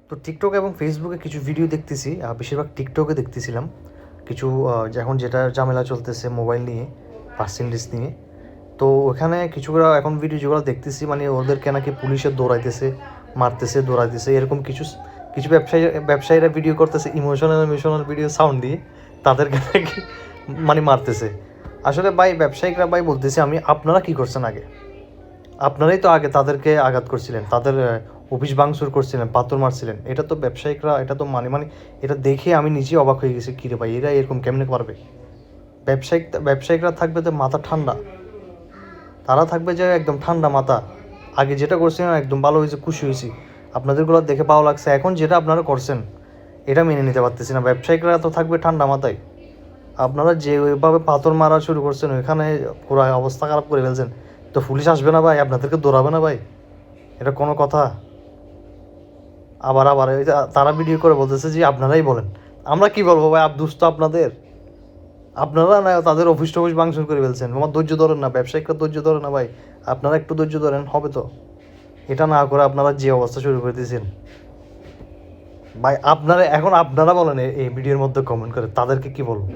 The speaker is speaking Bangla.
তো টিকটক এবং ফেসবুকে কিছু ভিডিও দেখতেছি, বেশিরভাগ টিকটকে দেখতেছিলাম কিছু এখন যেটা ঝামেলা চলতেছে মোবাইল নিয়ে, পার্সেন্টেজ নিয়ে। তো ওখানে কিছুগুলো এখন ভিডিও যেগুলো দেখতেছি মানে ওদেরকে নাকি পুলিশে দৌড়াইতেছে, মারতেছে, দৌড়াইতেছে, এরকম কিছু কিছু ব্যবসায়ীরা ভিডিও করতেছে ইমোশনাল ভিডিও সাউন্ড দিয়ে, তাদেরকে নাকি মানে মারতেছে। আসলে ভাই ব্যবসায়িকরা ভাই বলতেছে আমি, আপনারা কি করছেন আগে? আপনারাই তো আগে তাদেরকে আঘাত করছিলেন, তাদের অফিস ভাঙচুর করছিলেন, পাথর মারছিলেন। এটা তো ব্যবসায়িকরা, এটা তো মানে এটা দেখে আমি নিজেই অবাক হয়ে গেছি, কিরে ভাই এরা এরকম কেমনে পারবে? ব্যবসায়িকরা থাকবে তো মাথা ঠান্ডা, তারা থাকবে যে একদম ঠান্ডা মাথা। আগে যেটা করছিলেন একদম ভালো হয়েছে, খুশি হয়েছি, আপনাদেরগুলো দেখে ভালো লাগছে। এখন যেটা আপনারা করছেন এটা মেনে নিতে পারতেছি না। ব্যবসায়িকরা তো থাকবে ঠান্ডা মাথায়। আপনারা যে ওইভাবে পাথর মারা শুরু করছেন, ওইখানে পুরো অবস্থা খারাপ করে ফেলছেন, তো পুলিশ আসবে না ভাই? আপনাদেরকে দৌড়াবে না ভাই? এটা কোনো কথা? আবার আবার ওই যে তারা ভিডিও করে বলতেছে যে আপনারাই বলেন। আমরা কি বলবো ভাই? দোষ তো আপনাদের। আপনারা না তাদের অফিস টফিস ভাঙচুর করে ফেলছেন, আমার ধৈর্য ধরেন না, ব্যবসায়িকরা ধৈর্য ধরে না ভাই। আপনারা একটু ধৈর্য ধরেন, হবে তো। এটা না করে আপনারা যে অবস্থা শুরু করে দিয়েছেন ভাই, আপনারা এখন আপনারা বলেন এই ভিডিওর মধ্যে কমেন্ট করে তাদেরকে কি বলবো?